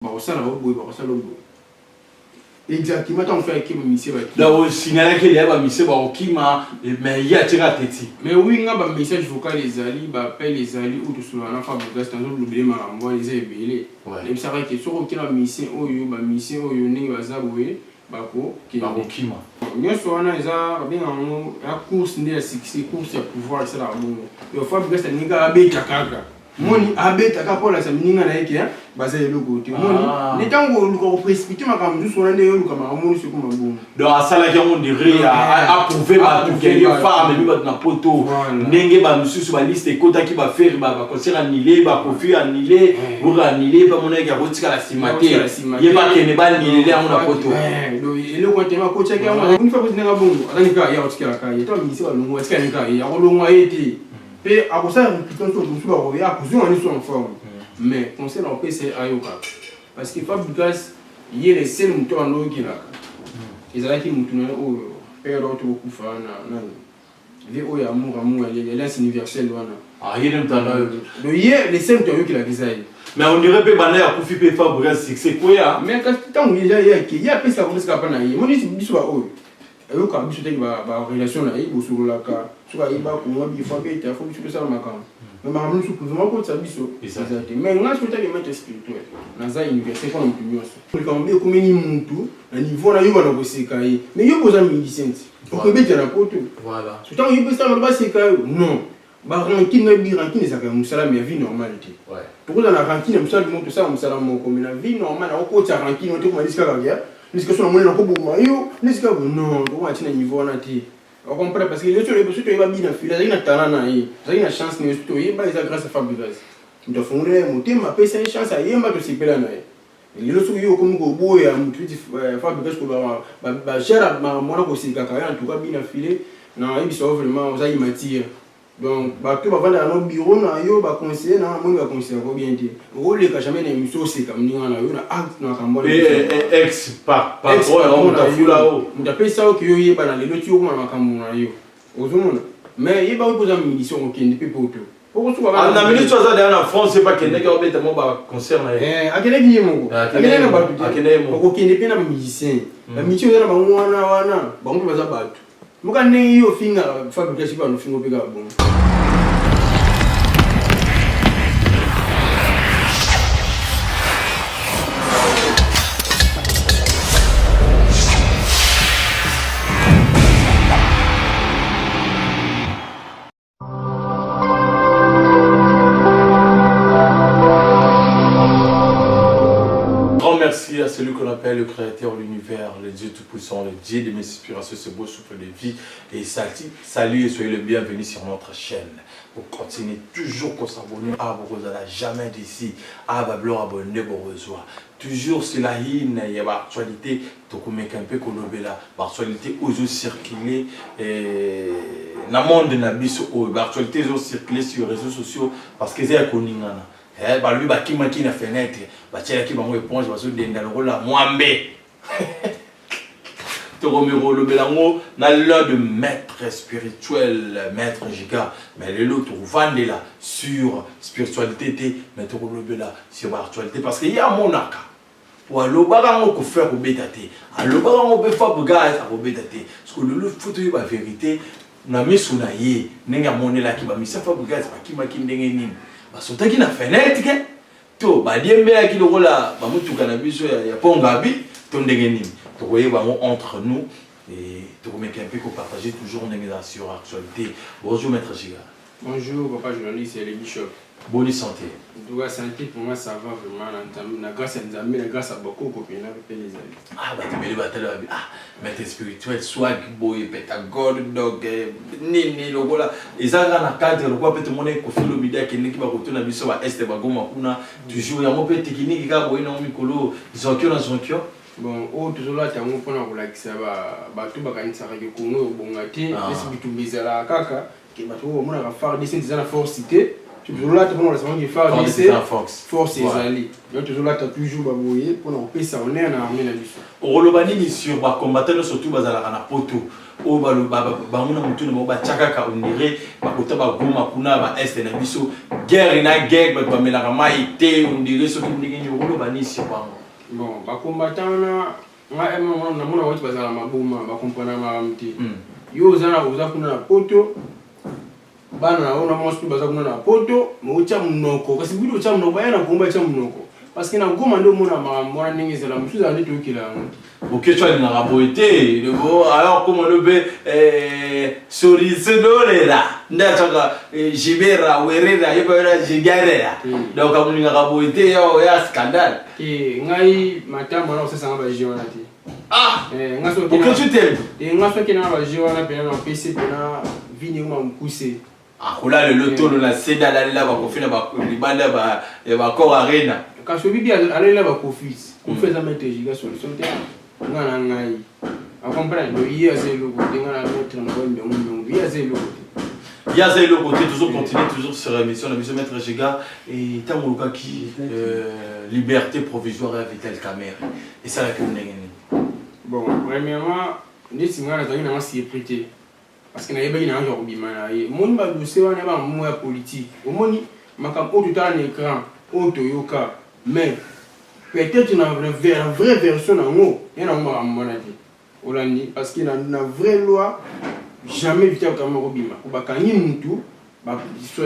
ça là ça exactement tant fait que monsieur va là au signal que il y a monsieur ba okima mais il y a tira teti mais oui nga ba message vocal les ali ba appel les ali ou tout cela na fa ba c'est un problème marambo les ebele et ça va que sur aucun mission oyo ba mission oyo ni bazabuwe bako ba okima nyoso wana eza bien en la course ni la succès course ya pouvoir c'est la bongo yo fa ba c'est ninga abeta kaka moni abeta ka pour la samininga na yake baza yelo côté moni ne tango luko précipiter makambo juste on ndeyo luka makambo sur comme bon donc asala ki on dirait a prouver ba tout que femme bi ba na poto ndenge ba mususu ba liste kota ki ba faire ba concert annulé ba kofi annulé pour annuler ba mona ki a rotika la simate ye ba kene ba annulé on na poto donc ele ko tema ko cheka une fois que ndanga bongo atani ka ya rotika la ka ye to misi ba longo eska ni ka ya ko longo ete et à cause ça plutôt tout le monde il y a plusieurs années sont en forme mais conseil en PC ayoka parce que Fabregas il y a les seuls moutons en eau qui là ils allaient qui moutons au père d'autres beaucoup fan non les o ya amour il y a universel wana ah il y a donc il y a les seuls moutons qui la design mais on dirait que bana ya kufi pe Fabregas c'est quoi mais quand tant il y a pèse la police capana y mon dit biso o et quand biso te ba relation là il sur la ka sur il ba ko bi fa be ta fo biso ça makam mais maman nous pouvons pas ça biso exactement mais on a tout à mettre spirituel dans ça université comme opinion pour quand be comme ni muntu na niveau na yo ba ko sekai mais yo poza musicien pour que be na poto voilà tout temps yo be ça ba sekai non ba rankine bi rankine ça comme ça la vie normalité ouais pour que na rankine ça le monde ça ça la comme la vie normale on ko ta rankine on te comme disque la discussion na mona ko boma yo disque non on va tiner niveau na ti on comprend parce que les autres ils va bien filer il a talent na yi ça il a chance ni surtout il va grâce à Fabregas donc fondre monter ma pèse chance à yemba que c'est pela na yi les autres yo comme go boya mutu Fabregas ko ba gère ma mona ko sika ka en tout cas bien filer na il so vraiment ça il m'attire donc ba tout va vendre dans bureau na yo ba conseiller na moi ba conseiller ko bien dire o le ka jamais na miso c'est comme ni na yo na acte na kambo ex par on ta fula o muta pesa o ki yo yeba na lelo ti o kuma makambo na yo ozomona mais yeba o poza mission o kende pe poto poko tu ba na minute ça dans France c'est pas kende ka obeta mo ba concert na akene ki yemo akene na ba tu akene mo ko kende pe na musicien ba mission na ba mwana wana ba mo baza batu muka ne yo finga Fabregas ba no fingo pe ga bon. Merci à celui qu'on appelle le créateur de l'univers, le Dieu tout-puissant, le Dieu de mes inspirations, ce beau souffle de vie. Et salut et soyez le bienvenu sur notre chaîne. Pour continuer toujours qu'on s'abonne à Borozala, jamais d'ici, à Bablo abonné Borozwa. Toujours sur la ligne, il y a l'actualité, donc on met un peu qu'on là, l'actualité aux circuler dans le monde de Nabiso, l'actualité aux circuler sur les réseaux sociaux parce que c'est un coningana. Bah lui bah qui m'a qui na fenêtre bah tiens qui m'a moi éponge bah sur denda le rôle mwambe to romero le belango na l'heure de maître spirituel maître Giga mais le lot vendre là sur spiritualité mais to le bela sur actualité parce qu'il y a mon aka ou alors bah on peut faire au bétaté alors bah on peut faire Fabregas à au bétaté parce que le photo la vérité na misu na ye nenga monela là qui va misa Fabregas bah qui m'a qui ndenge nini basotaki na fenêtre ke to badiembe ya kilokola bamutuka na biso ya pongabi to ndenge nini to koyeba bango entre nous et to komeka un peu ko partager toujours ndenge na sur actualité. Bonjour maître Giga. Bonjour papa journaliste et les Bishop. Bonne santé. Donc la santé pour moi ça va vraiment la grâce à Nzambe, la grâce à beaucoup copines avec les amis. Ah bah tu me dis maître spirituel swag boy pétagone donc nini logo là ezanga na cadre logo peut te moner ko filo bidia kende ki ba ko tona biso ba est ba goma kuna toujours ya mo pe technique ka boy na mikolo zonkyo na zonkyo. Bon o toujours là tango pona ko lakisa ba tu ba kanisa ka ko ngo bongate esi bitu bizala kaka ke ba to mona ka faire des sentis na force cité toujours là pour les faire force ezali donc toujours là toujours baboye pour on peut ça on est en armée na biso orolobani ni sur ba combattant surtout bazalaka na poto o ba mona mutu na ba chakaka ondire ba kota ba goma kuna ba est na biso guerre na guerre ba melaka mai te ondire so ki ndenge ni orolobani sur bango bon ba combattant na nga na mona watu bazala maboma ba comprendre maramti yo zana uza kuna na poto bana naona mwasu baza kuna na poto mocha mnoko kasi bido cha mnoko yana kumba cha mnoko parce que na goma ndo mona ningi zela musuza ndi tukila OK tu as na raboité le bon alors comment le be sorisonolera ndachaka jibera werera yebera jigarera donc amuninga raboité ya scandale ngai matamba na osesa ngaba jiona ti ngaso OK tu t'aimes ngaso kina ba jiona pena na PC pena vini uma mkuse là le loto na seda là ba kofina ba libanda ba corps arena kaso bibi alela ba kofis kofeza mettre giga solution te ngana ngai a comprendre do hier c'est le côté ngana mettre na bonne on hier c'est le côté il y a c'est le côté toujours continuer toujours sur la mission mettre giga et tamuluka qui liberté provisoire avec Vital Kamerhe et ça la que bon premièrement ndisi ngana zaki na masi prêté parce que na yeba ina njo bimana ye moni ba dossier wana ba moya politique o moni makambo tout à l'écran o toyoka mais peut-être na vraie version na ngo yana ngoma mona dit olandi parce que na vraie loi jamais Vital Kamerhe bima ko bakangi mutu ba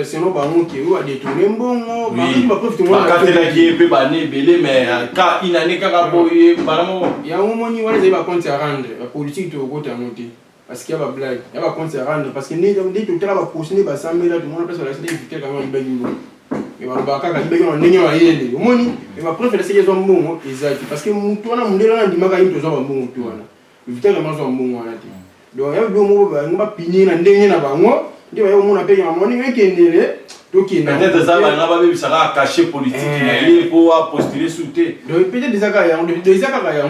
sinon ba ngo ke o a détourner mbongo ba profite mo ba katela ki pe ba ne belé mais ka inane kaka boye baramo ya moni wana za ba compte à rendre la politique to ko ta monter parce qu'il y a des blagues, il y a des comptes à rendre, parce que les tout à l'heure, pour signer, ça met là, tout le monde peut se laisser Vital Kamerhe Ibagimbo. Et on va faire des gens qui ont été au monde, et on va préférer ces gens bons, exact. Parce que nous, on a mon délai, on a dit, on a bon, tout Vital Kamerhe sont bons, on a dit. Donc, il y a des mots, on va piner, on a dit, on a on a payé un monnaie qui est nélé. Peut-être ça va pas ça caché politique il faut postuler sous thé donc peut-être des aga ya on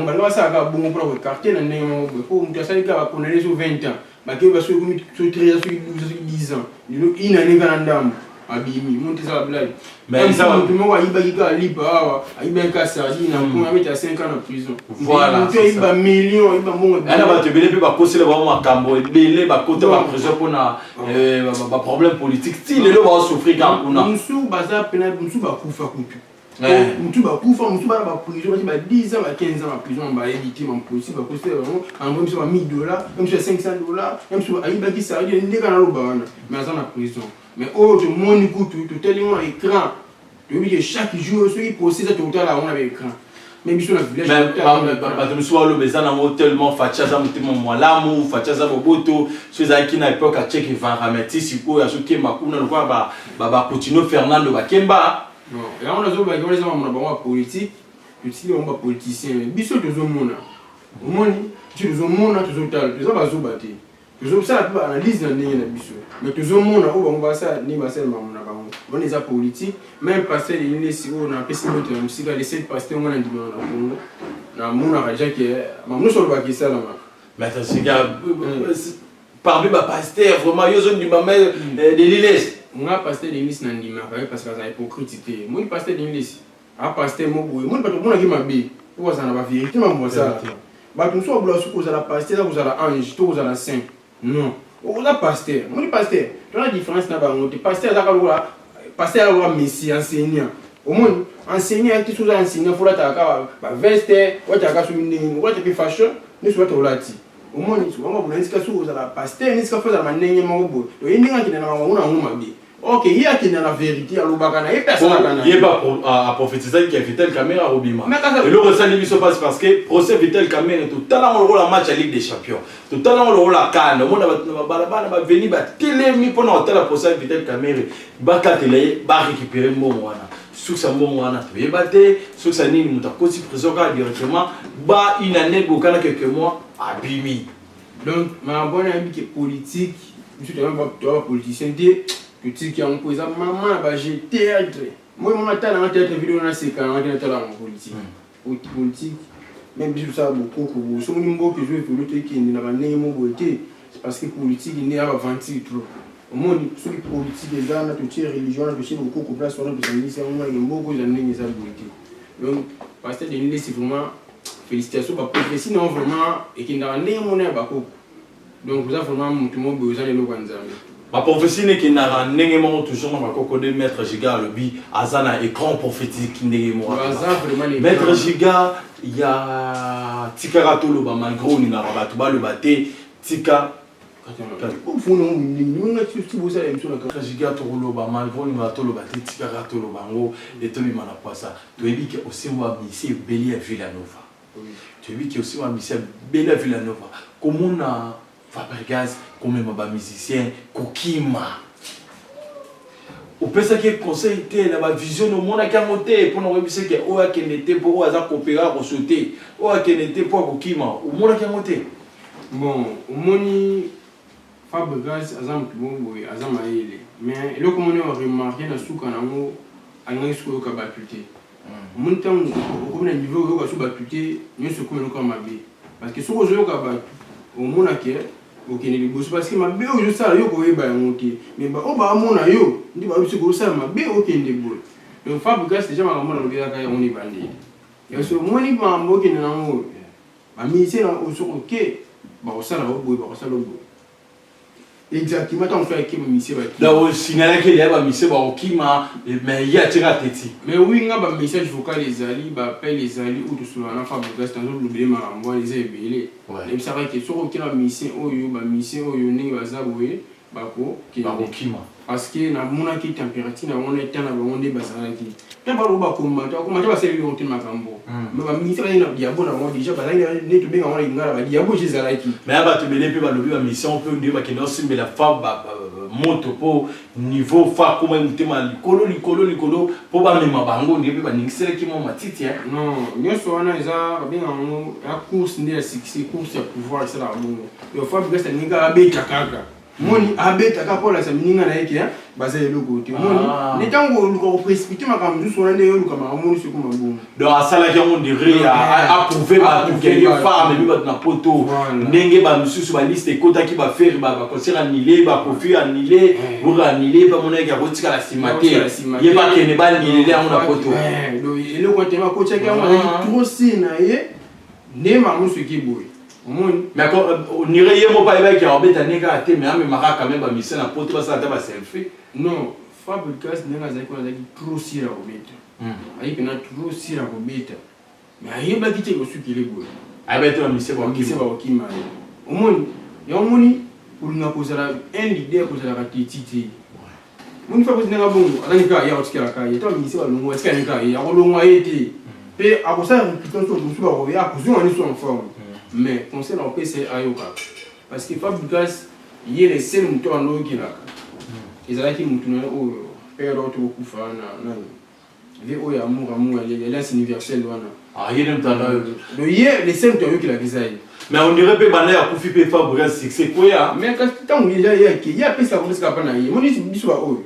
va ça ga bon pour quartier na ndemo pour mutu asali ka connaître sur 20 ans ba ke ba so ko sur 13 sur 10 ans dino ina ninga na ndam abimi monte ça blague mais ça tout le monde va y ba lipa aiba ka sadi na ko mettre 5 ans en prison voilà tu aiba millions aiba bon ana ba te bele pe ba kosele ba makambo ebele ba kota ba prison pour na ba problème politique si le ba souffrir quand on a musu baza pena musu ba kufa kutu musu ba kufa musu ba prison ba 10 ans ba 15 ans en prison ba éviter mon possible ba kosele en même sur $1000 même sur $500 même sur aiba ki sadi ndeka na lobana mais azana prison mais autre monde kutu tout tellement écran depuis chaque jour ce qui procède tout à l'heure on avait écran mais biso na village mais soit le bezana tellement fachaza mutimo mwalamu fachaza boboto ceux qui na époque a check va rametti siko ya soki makuna le quoi ba Coutinho Fernando Bakemba non et on a zo ba les hommes na ba politique tu on ba politicien biso tozo mona omoni tu tozo mona tozo tal tozo ba zo bati tozo ça la analyse na ndenge na biso mais tozo mona o ba ngba ça ni ba sel mamuna ba on les a politique même passer les si on a pesi notre musique les sept pasteurs on a dit on a Congo na mona raja que mamno so ba ki ça là mais c'est gars parmi ba pasteur vraiment yo zone du mama de l'Iles nga pasteur de l'Iles na ndima parce que ça hypocrite moi pasteur de l'Iles a pasteur mo boye moi pas to mona ki mabe ko ça na ba vérité mambo ça ba tout so blo so ko za la pasteur ko za la ange to ko za la saint non on a pasteur moi pasteur dans la différence na ba ngote pasteur za ka lola pasteur wa messie enseignant au monde enseignant qui sous enseignant faut la ta ka ba veste wa ta ka su ni wa ta ki fashion ni so ta olati au monde so ngwa bula nisika su za la pasteur nisika fa za manenge mabobo to yinga kina na ngwa nguma bi OK il y a qui dans la vérité à l'obakana et personne il est pas à prophétiser qu'il y a Vital Kamerhe Robima et le ressenti lui se passe parce que procès Vital Kamerhe totalement le rôle en match à Ligue des Champions totalement le rôle à Cannes le monde va venir ba télémi pour notre la procès Vital Kamerhe ba katele ba récupérer mon wana sous sa mon wana to yebate sous sa nini mutakosi prison directement ba une année bokana quelques mois abimi donc ma bonne amie qui est politique monsieur toi politicien petit qui a posé maman bah j'ai théâtre moi mon matin dans théâtre vidéo na c'est quand on est dans la politique même si ça beaucoup ko so nimbo que je veux le truc qui na ba nemo beauté c'est parce que politique il n'est pas vendu trop au moins ceux qui politique les gens na tout religion na tout beaucoup place on a besoin de ça on a beaucoup de gens ça donc pasteur de l'île c'est vraiment félicitations pour prophétie non vraiment et qui n'a rien mon bako donc vous avez vraiment tout le monde besoin de le kwanza. Ma prophétie n'est qu'il n'a rien toujours dans ma coco de maître Giga le bi azana écran prophétique qui n'est moi. Maître Giga il y a tikarato le ba malgré ni na ba tuba le baté tika faut non ni na tu vous allez sur la Giga to lo ba malgré ni na to le baté tikarato le bango et to bi mana kwa ça to ebi que aussi moi ici Bélier Villanova. Tu ebi que aussi moi ici Bélier Villanova comme on a Fabregas, comme un musicien, Kokima. Au pesa qui conseil la vision au monde qui a monté pour nous réviser que oa qui n'était pour hasard coopérer au sauter oa qui n'était pas Kokima au monde qui a monté. Bon, au moni Fabregas azam bon azam aile mais le comme on a remarqué na souka na ngo anga souka ka batuté. Mon temps comme na niveau yo ka souka batuté nous ce comme ko mabe parce que souka yo ka batuté au monde qui ok ne bosse parce que ma be o je ça yo ko eba monter mais ba o ba mona yo ndi ba biso ko ça ma be ok ne boule donc Fabregas déjà ma mona lobi ka on est bandé yo so moni ba mboki na ngo ba mi c'est o so ok ba o ça la bo ba o ça lo bo exactement tant fait que mi c'est ba là au signal que il y a ba mi c'est ba okima mais il y a tira teti mais oui nga ba message vocal les ali ba appel les ali ou tout cela na Fabregas dans l'oublier ma envoie les ebele et ça va que sur aucun mission oyo ba mission oyo ni bazaboye bako okima parce que na mona ki température na on est na ba on est basala ki ta ba roba komata ba seli on tin makambo mais ba mission na diabo na on déjà ba ne to benga on ngala ba diabo jezala ki mais aba to bele pe ba lobi ba mission peut ndi ba kino simbe la fa ba moto po niveau fa kuma mutema likolo po ba mema bango ndi pe ba ningisele ki mo matiti non nyoso wana eza ba benga on ya course ndi ya succès course ya pouvoir ça la bongo yo fa bi ça ninga abeta kaka moni abeta ka pola sa mininga na yake baza eloko te moni ne tango luko précipiter makambo so na ndeyo luka makambo so kuma bongo donc asala ki on dirait a prouver ba tout que yo fa mais ba na poto ndenge ba misusu ba liste kota ki ba faire ba concert annulé ba kofi annulé pour annuler ba mona ya kotika la simate ye ba kene ba annulé on na poto donc eloko te ma kocha ki on trop sina ye ne mamu so ki boy. Mais on irait y aller pas qui a embêté à négater mais mais mara quand même ba mission na poto ça ta ba selfie non Fabregas n'est pas d'accord avec trop sira obeta ayi pena trop sira obeta mais ayi ba kite ko suki le boy ayi ba to mission ba okima au monde ya moni pour na kozala un leader kozala ka titi moni Fabregas n'est pas bon alani ka ya otikela ka ya to mission ba longo eska ni ka ya ko longo ayete pe akosa réputation to suba ko ya kuzu ni so en forme. Mais conseil en PC ayoka parce que Fabregas il est le seul moteur en eau qui là ils allaient qui moutuna au père autre beaucoup fa na vie au amour il est universel wana il est dans le hier le seul moteur qui la visaille mais on dirait pas bana ya kufi pe Fabregas c'est quoi mais quand tant il y a pesa ko ska pa na ye moni biso ba o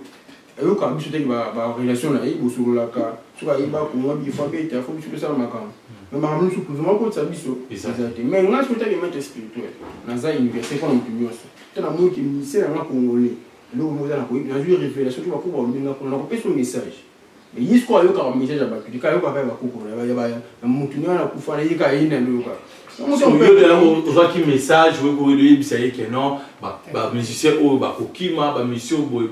ayoka biso te ba relation na ye bosolo la ka soka iba ko mo bi fa pe ta fo biso ça makam mais ma maman suppose moi quand ça biso exactement mais on a tout à mettre spirituel dans un université comme tu as na moi qui c'est na congolais le mo za na ko na ju révélation tu va ko ba na ko pe son message mais il ko ayo ka message ba tu ka yo ka ba ko ko ya ba na mutu ni na kufa na yika ina ndo ka on peut de là on voit qui message we ko le bisa yeke non ba musicien o ba ko kima ba mission boy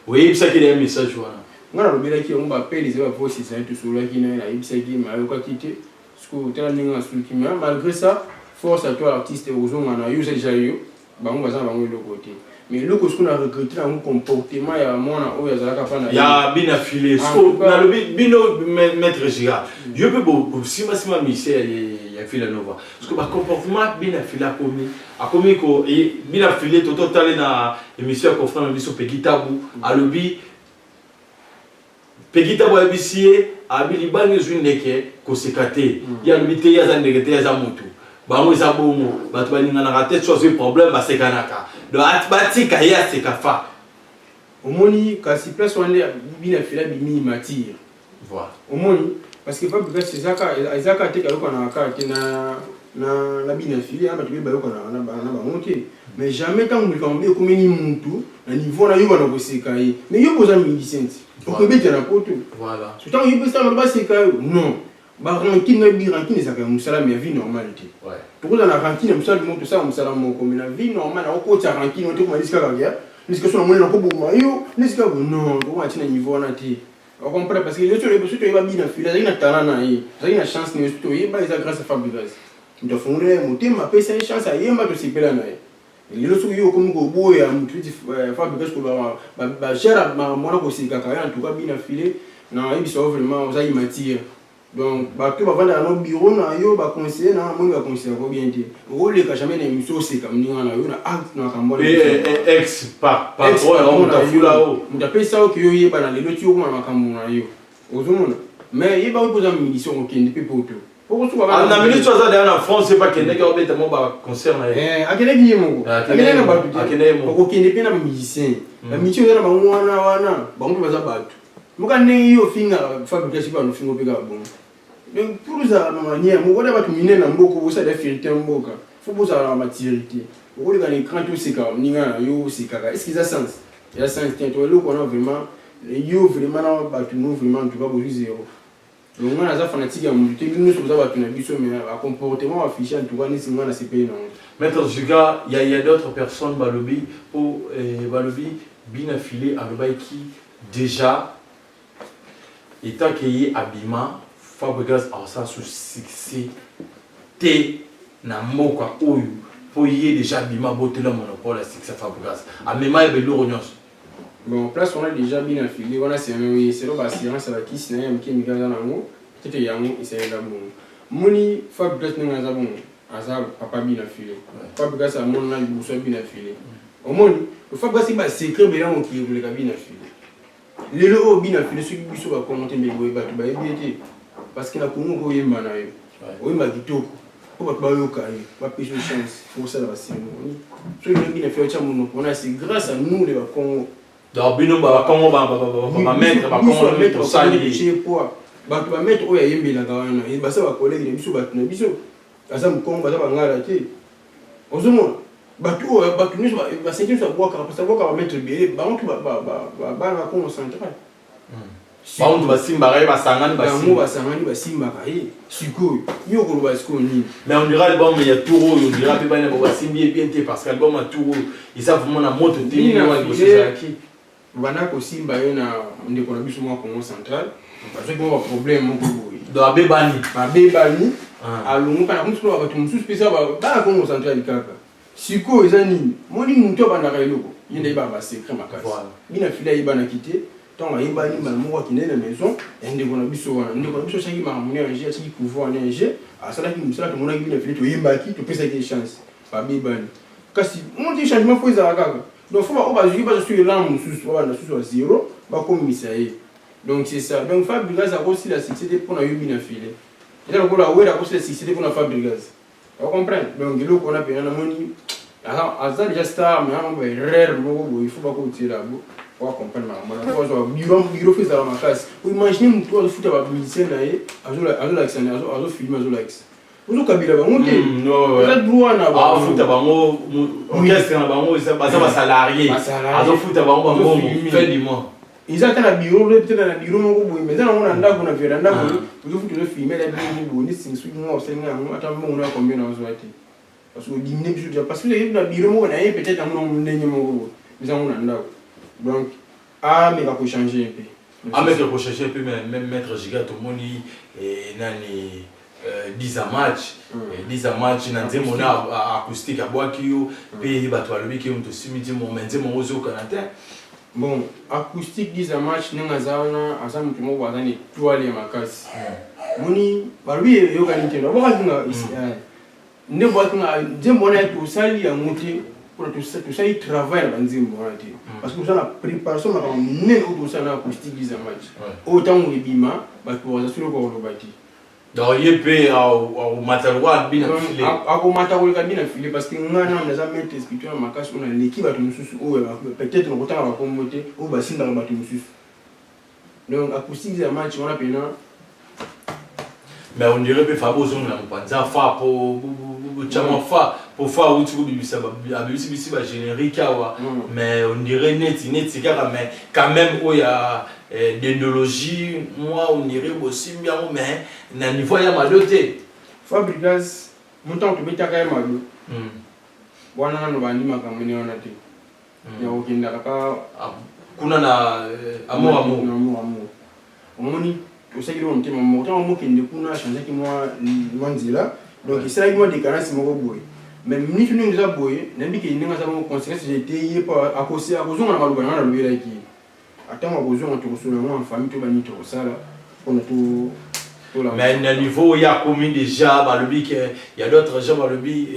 oui bisa ki le message wana ngana lobela ki on ba appeler les voices ça tout sur là qui na ibisa ki ma yo ka kité ce que tu as ninga sur qui mais malgré ça force à toi l'artiste ozonga na yo déjà yo bango baza bango le côté mais le ko ce qu'on a regretté dans un comportement ya mona o ya zalaka fa na ya bina filé so na le bino maître Giga je peux si ma Michel ya Villanova parce que ba comportement bina filé a commis ko bina filé total na émission ko fana biso Pegitabu alobi Pegita bo abisie abili bangi zwindeke ko sekate ya lubite ya za ndegete ya za mutu bango za bomo batu balinga na raté chose problème ba sekanaka do atbatika ya sekafa omoni kasi place wande bina fila bimi matir voilà omoni parce que Fabregas ezaka te kaloko na ka te na na bina filé aba tu ba yo na monter mais jamais tant que on be comme ni muntu na niveau na yo ba na koseka yi mais yo poza musicien ko beta na poto voilà surtout yo pesa na ba seka yo non ba ranking na bi ranking ça comme ça la vie normalité ouais pour na ranking musala monto ça musala mon comme la vie normale au ko ta ranking on te comme disika ka ya disika so na mona ko bo mayo disika non ko wa tina niveau na ti on comprend parce que les autres ils va bien filer ça ina talent na yi ça ina chance ni surtout yi ba isa grâce à Fabregas ndo fungule mutima pesa chance ayemba to sipela naye lelo soki yo comme ko boya mutu Fabregas ko ba gère mona ko sika ka en tout cas bien filer na yi so vraiment ça y matière donc ba to ba vanda no bureau na yo ba conseiller na mo ba conseiller ko bien te o le ka jamais na miso sika mninga na yo na act na kambola ex par on ta fula o muta pesa o ki yo yeba na lelo ti yo ko makambo na yo ozomona mais yeba o poza mission ko kende pe poto na minute ça dans France c'est pas que n'est que bêtement ba concert na akene ki yemo akene na ba akene ko kende pe na musicien la mission na ba wana ba mtu baza batu muka ne yo finga Fabregas ba no fingo pe ga bon donc pour ça na manière mo wala batu mine na mboko bo ça da fierté mboka faut bo ça la maturité o ko ga ni quand tout c'est comme ninga yo c'est kaka est-ce qu'il a sens il a sens tiens toi là qu'on a vraiment yo vraiment na batu no vraiment tu vas bo zéro donc on a ça fanatique ya muté nous sommes ça batu na biso mais à comportement affiché en tout cas ni singa na CP non maître Giga il y a d'autres personnes balobi pour balobi bien affilé à qui déjà étant qu'il y a Abima Fabregas a ça sous succès T na moka oyo pour y est déjà Abima boté le monopole à succès Fabregas a même pas de l'orignos bon place on a déjà bien affilé on a c'est le assurance la qui c'est un qui miga na ngo tete yango c'est là bon moni Fabregas na za bon azar papa bien affilé Fabregas a mon na buso bien affilé au moni Fabregas ba secret bien on qui le bien affilé lelo o bien affilé ce qui biso va commenter mais boy ba ba ebité parce que na Congo ko yemba na yo o yemba kitoko ko ba yo kai ba pêche chance pour ça la cérémonie so il bien fait cha mon on a c'est grâce à nous les Congo donc bino ba Congo ba mettre ba Congo mettre ça chez quoi ba ba mettre o ya yembi la gawana et ba ça ba collègue biso ba na biso asa mkongo ba ba ngala te ozomona batu nous ba sentir ça boka parce que boka ba mettre bien ba on ba concentrer ba on ba simba ba sangani ba simba kai siko yo ko ba siko ni mais on dira album il y a touro on dira pe ba na ba simbi bien te parce que album a touro ils savent vraiment na moto te ni wa biso zaki bana ko simba yo na ndeko na biso mo Congo central parce que ba problème mo ko boy do abebani alungu kana kumsulo ba tu musu spécial ba Congo central kaka siko ezani moni muntu bana ka eloko yende ba secret makasi bina fila ibana kité tant ayeba ni malmo ki na maison ende kona biso wana ndeko biso changi ma moni anje changi pouvoir na anje asala ki musala to mona bina fila to yemba ki to pesa ki chance ba bibani kasi mon ti changement faut za kaka donc faut ba jugi ba sur là mususu ba na susu 0 ba komisa ye donc c'est ça donc Fabregas a aussi la succès pour na yobina file et là ko la wera ko la succès pour na Fabregas on comprend donc le qu'on a payé na moni azar déjà star mais on va rare il faut pas continuer là pour comprendre ma moi bureau fait ça la makasi vous imaginez mutu au foot ba musicien na ye azo l'accent azo filmer azo l'accent vous kabila ba monter non ça droit na ba foot ba mo orchestre na ba mo ça ba salarié azo foot ba mo fait du mois ils attendent la bureau peut-être na bureau mo ko mais ça on a ndako na veranda ko vous foot le filmer la bureau ni sing swing mo senga mo attends mo na combien na zo ati parce que diminuer biso parce que il na bureau mo na peut-être on ndenge mo mais on a ndako donc mais va pour changer un peu mettre pour changer un peu même mettre Giga to moni et nani 10 match na nzemo na acoustique a boaki yo pe bato alobi ki mto simidi mo nzemo ozo kanata bon acoustique 10 match ninga zawana asa mtu mo bazani toile makasi moni balobi yo kanitendo boka kinga ne boaki na nzemo na to sali ya muti pour tout ça il travaille dans nzemo na te parce que ça la préparation ma ne auto ça na acoustique 10 match autant on bima ba ko za sur ko robati donc yep au matériel bien filé au matériel bien filé parce que ngana on a mettre spirituel makasi on a l'équipe à tout mususu peut-être on va ko monter ou ba sinda ba tout mususu donc acoustique 10 match on a pena mais on dirait que Fabo zone la mpanza fa pour chama fa pour fa ou tu bibisa bibisi ba générique wa mais on dirait net car mais quand même où il y a d'ethnologie moi on dirait aussi bien mais na niveau ya madoté Fabrigas montant to beta kay madu wana no bandi makamuni wana te ya okinda ka kuna na amo omoni osaki on tema mo tant mo kende kuna changer ki moi manzila donc c'est là moi décalage moko boy mais ni tu nous a boy nambi ke ninga sa mo conséquence j'étais yé pas à cause na maluba na lobela ki attends mo besoin to so mo en famille to bani to sala on tout mais à niveau il y a commis déjà bah le bic il y a d'autres gens bah le bic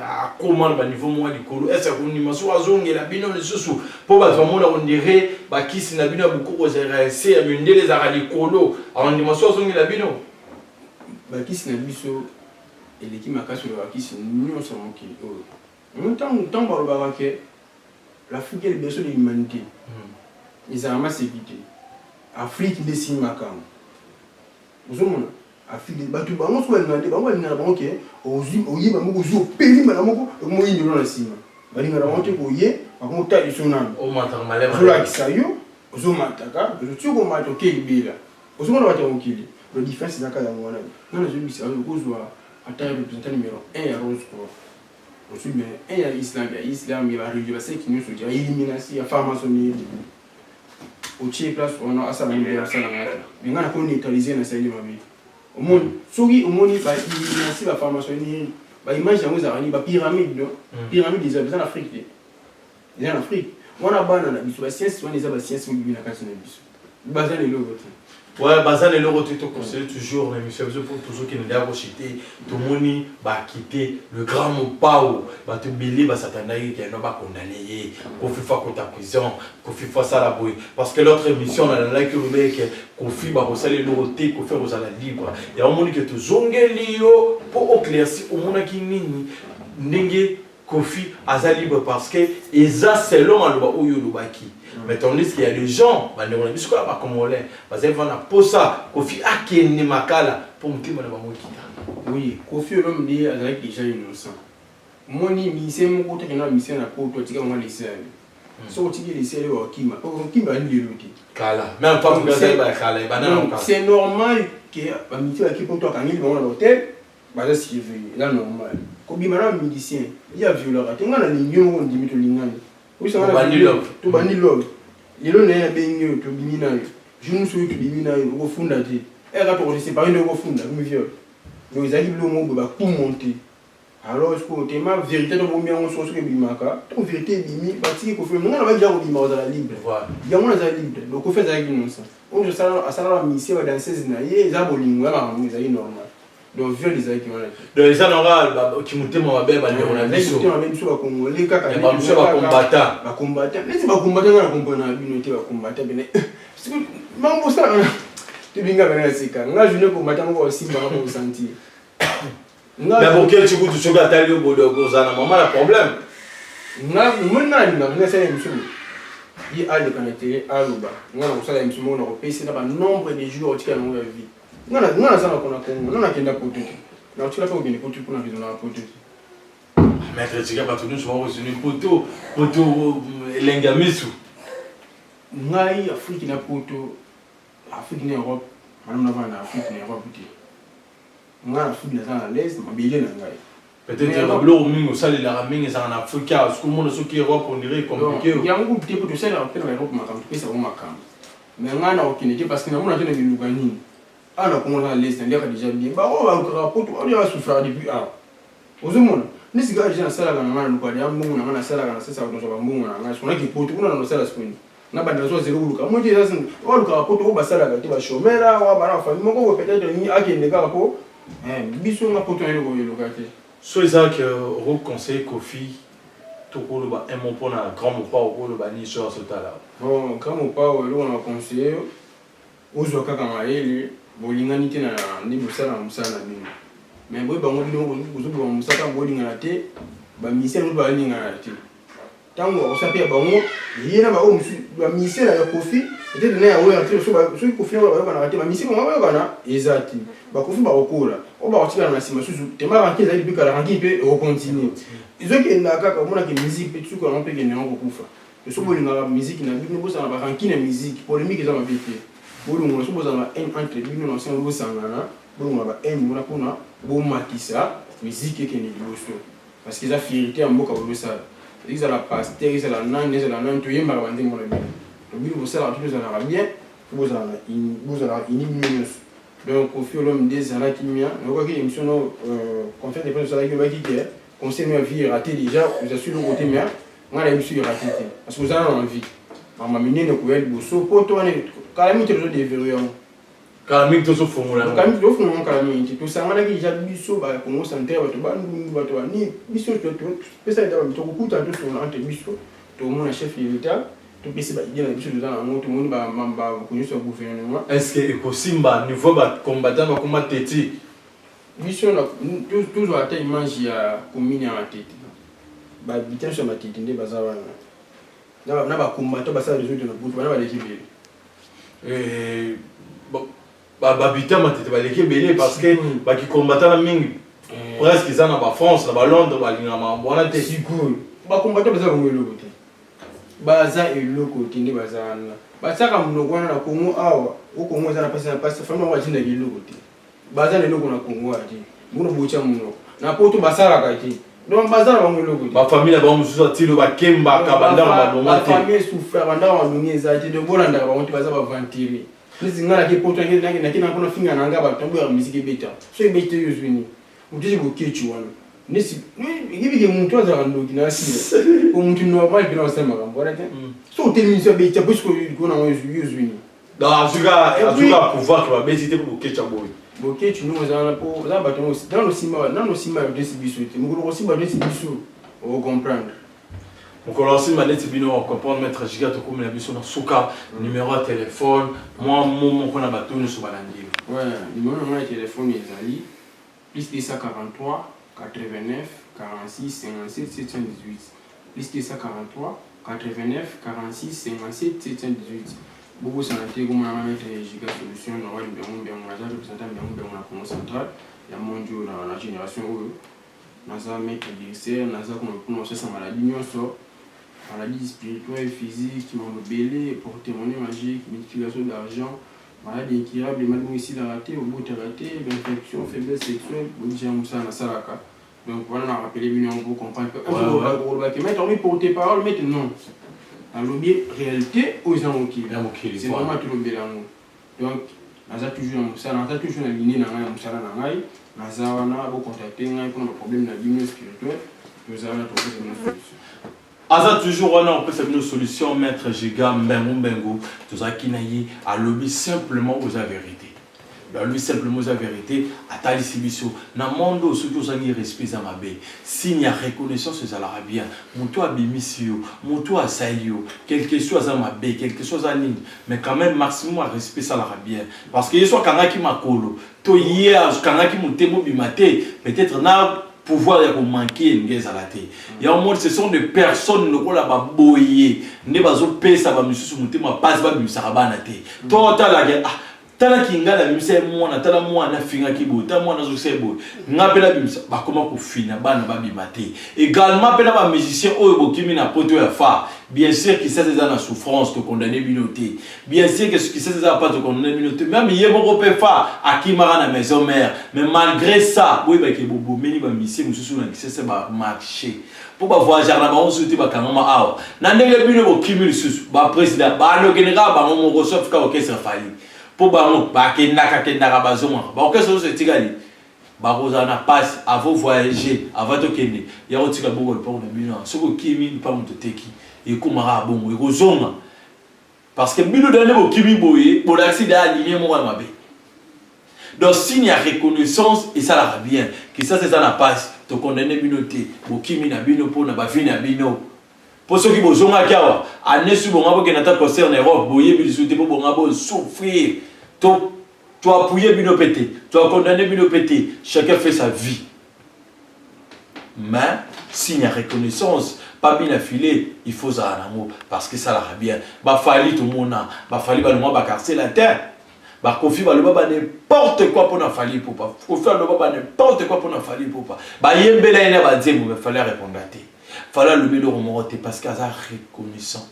à comment bah niveau moi du colo est-ce qu'on y maso azonge la bino le sous pour bah vraiment là on dirait bah qui c'est na bino beaucoup aux RC à munde les arali colo on y maso azonge la bino bah qui c'est na biso et l'équipe maka sur la qui c'est nous sommes qui longtemps bah le baraque l'Afrique est le berceau de l'humanité ils ont amassé sécurité Afrique dessine makam ozomona Afrique batu bango so ngande bango ngana bango ke oyi bango zo peli mana moko moyi ndolo na sima bali ngana bango te ko ye bango ta isonana o mataka malema zo la kisayo ozomataka ozotsoko mato ke ibila ozomona bata okili le différence na kala ngwana ngana zo bisa ko zo ata représentant numéro 1 ya Rose Cross aussi mais un ya Islam il va arriver c'est qui nous dit élimination ya pharmacie au tiers place on a ça la ça la mais ngana ko neutraliser na saïdi mabi au monde soki au monde ba élimination la pharmacie ni ba image yango za ni ba pyramide no pyramide des habitants d'Afrique des en Afrique on a bana na biso ba science on les a ba science mo bibina kasi na biso bazan le logo ouais bazan le logo tu te conseille toujours mais monsieur pour toujours qui nous a rejeté tout moni ba quitter le grand Mopao ba te bili ba satana qui no ba condamné ko fifa ko ta prison ko fifa ça la boy parce que l'autre émission on a là que le mec ko fi ba ko sale loté ko faire aux ala libre et on moni que tu zongeli yo pour éclaircir au mona ki nini ndenge Kofi aza libre parce que eza selon aloba oyo lobaki mais tandis qu'il y a des gens ba ndeko na biso ba congolais parce que vana posa Kofi akene makala pour mutima na bango kita oui Kofi l'homme dit avec déjà innocent moni mise moko te na mise na poto tika ngwa lisani so tiki lisani wa kima ko kima ndi loti kala même pas pour ça ba kala ba na c'est normal que ba miti ki poto kangi ba na hôtel ba za suivre là normal ko bimana musicien il y a violeur atenga na linyo ngo ndimito lingani oui ça va to bandi love lelo na ya benyo to bimina yo junu so to bimina yo ko funda ti era to ko séparer no ko funda comme viol donc ils arrivent le mot ba coup monter alors est-ce que ma vérité to bomia ngo so so ke bimaka to vérité bimi ba ti ko fe mo na ba ja ko bima za la libre voilà ya mo na za libre donc ko fait za gino ça on je sala asala mission ba danseuse na ye za bolingo ba ngo za normal donc viol les aïki voilà donc les anorales qui montent mon bébé ba on a biso on a même sur congolais kaka ba monsieur ba combattant mais c'est pas combattant na comprendre unité ba combattant bene parce que mambo ça tu binga bene sika nga je ne combattant ko simba ko sentir mais pour quel tu goûtes chocolat tali au bodo kozana maman la problème nga mona nga c'est monsieur il a le connecté à l'oba nga na sala monsieur mo na ko pesa na ba nombre de jours tika na vie ngana sana kona kongo nona kenda poto na utila pa ubini poto kuna vizo na poto maître tika ba tunu somo ko poto lenga misu ngai Afrique na poto Afrique na Europe manona vana Afrique na Europe ti ngana Afrique na sana l'est mabile na ngai peut-être ba blo mingo sali la mingi ça en Afrique parce que monde so ki Europe on dirait compliqué ya ngo petit poto sala en Europe makam pesa ko makam mais ngana okinete parce que na mona tena biluka nini ana comment on laisse ndeka déjà bien ba on va encore poto on va souffrir depuis ah ozomona nisi ga jana sala kana ngana lukwa ya mungu na ngana sala kana sasa ndo ba mungu na ngana sona ki poto kuna ndo sala spini na banda zo zero luka mo je sasa o luka poto o ba sala ka te ba shomera wa ba na famille moko peut-être ni akende ka ko biso na poto yo ko luka te so ça que au conseil Kofi to ko le ba un mot pour na grand mot pas au le ba ni sur ce tala bon grand mot pas le on a conseillé ozo kaka maele bolingani te na ndi musala musala bino mais boy bango bino ozo ba musaka bolinga na te ba mission ba linga na te tango osape ya bango yena ba o ba mise la kofi peut-être na ya o entrer so kofi ba ba na te ba mise ba ba na ezati ba kofi ba okola o ba otika na sima susu tema ba kiza libi kala rangi pe o continue izo ke na kaka mona ke musique pe tuko na pe ke ne ngo kufa so bolinga musique na bino bosa na ba rangi na musique polémique za mabete bolunga so bosa na entre bino na sen bosangana bolunga ba mona pona bo matisa musique ke ne liboso parce que ça fierté en mboka bolosa ils ont la pasteur, ils ont la nan, ils ont la nan, tout y est marrant de mon ami. Le but de ça, tout ça va bien, vous avez une minus. Donc au fur et à mesure des années qui m'y a, on voit que l'émission confère des personnes qui va quitter, conseil ma vie raté déjà, vous assure le côté mien, moi l'émission est ratée parce que vous avez envie. On m'a mené le courriel bosso pour toi, carrément toujours des verrouillants. Kalami to so formula. Kalami to formula kalami to sangana ki ja biso ba Congo central bato ni biso to pesa da to kukuta to so entre biso to mona chef de l'état to pesa ba idée na biso to na ngo to moni ba mamba ko nyoso gouvernement. Est-ce que ekosimba niveau ba combattant ba comment teti biso na toujours ata image ya commune ya tete. Ba bitan so matete nde bazawana. Na ba combattant ba sa réseau de na butu na ba l'équipe. Babitam matete baleki belé parce que ba ki combattant na mingi presque ils en a ba France na ba Londres ba linga ma bona te sikuru ba combattant baza ngolo côté baza eloko tindi baza na basaka munoko na Congo awa o Congo za na passe famille wa tinda eloko te baza na eloko na Congo ati muno bocha munoko na poto basala ka ti donc baza na ngolo côté ba famille ba mususu tilo ba kemba ka banda ba bomba te ba famille souffre banda ba ndongi ezati de bolanda ba monti baza ba ventiri nizingala ke poto ngeli na kina kono finga nanga ba tombo ya musique beta so ebete yozwini utije bokechi wana nisi ngibi ke muntu aza ndoki na sile ko muntu normal bina osema kambo rete so telinso beta puisque ko na yozwini da azuka pouvoir ba bezite ko bokecha boy bokechi no za na po za ba tomo dans le cima de sibisote mukolo simba de sibiso o comprendre. Donc on lance manette bino on comprend mettre giga to comme la biso na suka numéro de téléphone moi mon qu'on a bateau sur balandi. Ouais, numéro de téléphone ezali plus 243 89 46 57 718 plus 243 89 46 57 718 beaucoup santé comme on mettre giga solution na wali bien on va représenter bien on a Congo central ya mondio na génération naza mettre DSR naza comme on sa maladie nyonso maladie spirituelle, physique, qui m'ont belé, porte-monnaie magique, multiplication d'argent, maladie incurable, malgré ici la raté, au bout de raté, infection, faiblesse sexuelle, vous dites ça na salaka. Donc voilà, on a rappelé bien on vous comprend que mais on porter parole mais non. Dans l'objet réalité aux gens qui c'est vraiment tout le bélango. Donc naza toujours ça naza toujours na ligne na ngai musala na ngai naza wana bo contacter ngai pour un problème na vie spirituelle, nous allons trouver une solution. Aza toujours on peut faire une solution maître Giga Mbengo tout ça qui naïe à lobby simplement aux vérité. Lui simplement aux vérité à tali sibiso na mondo surtout ça ni respect za mabe s'il y a reconnaissance ça la bien moto abimisio moto asalio quelque chose à mabe quelque chose à nini mais quand même maximum à respect ça la bien parce que soit kanga ki makolo to hier kanga ki mutemo bimate peut-être na pouvoir ya manquer ngeza la te ya au monde ce sont des personnes le kola ba boyer ne bazo pesa ba misusu mutema passe ba bimisa bana te total la tala kingala bimisa mwana tala mwana finga kibota mwana zo sebo ngapela bimisa ba comment ko fina bana ba bimate également pela ba musicien oyo bokimi na poto ya fa bien sûr que ça c'est dans la souffrance de condamner binoté bien sûr que ce qui c'est pas de condamner binoté même yebo ko pe fa akimara na maison mère mais malgré ça oui ba ke bobo meni ba musicien mususu na c'est ba marché pour ba voyager na ba on souti ba kanoma awa na ndenge bino bokimi lisusu ba président ba no général ba mo reçoit ka orchestre fali pour baron bakendaka bazoma ba orchestre se tigali ba rozana passe avant voyager avant to kende ya otika boko pour na bino soko kimi pa moto teki et komara bongo e kozonga parce que bino dane bo kimi boye pour l'accident aligné mo mabe donc s'il y a reconnaissance et ça la bien que ça c'est ça la passe to condamner binoté bo kimi na bino pour na ba fini na bino pour ceux qui bozonga kawa anesu bonga bo kenata concert en Europe boye bilisute pour bonga bo souffrir tu as appuyé bino pété tu as condamné bino pété chacun fait sa vie mais signe à reconnaissance, pas bien affilé, il faut ça parce que ça l'a bien. Bah falli tout le monde, bah falli bah le mois bah casser la terre. Bah Kofi bah le bah n'importe quoi pour n'a falli pour pas. Kofi bah le bah n'importe quoi pour n'a falli pour pas. Bah yembela ina bah dire mais fallait répondre à té. Fallait le bélo remonter parce qu'à ça reconnaissant.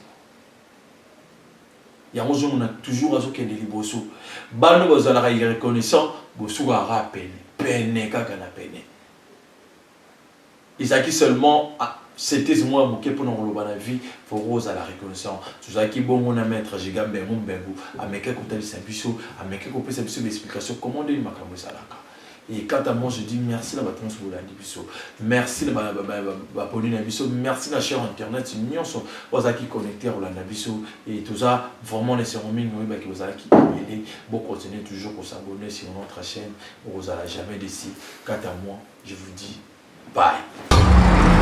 Il y a on a toujours à ce qu'il y a des liboso. Bah nous vous allez reconnaissant, vous souvent à peine kaka na peine. Isaki seulement c'était moi moqué pour nous la vie pour rose à la reconnaissance tout ça qui bon mon maître j'ai gambé mon bengo à mes quelques côtés c'est biso à mes quelques côtés c'est d'explication comment dire makambo salaka et quant à moi je dis merci la bâton sur la biso merci la bonne biso merci la chère internet union sont aux acquis connectés au la biso et tout ça vraiment les cérémonies nous qui vous allez qui bon continuer toujours pour s'abonner sur notre chaîne vous allez jamais décider quant à moi je vous dis bye.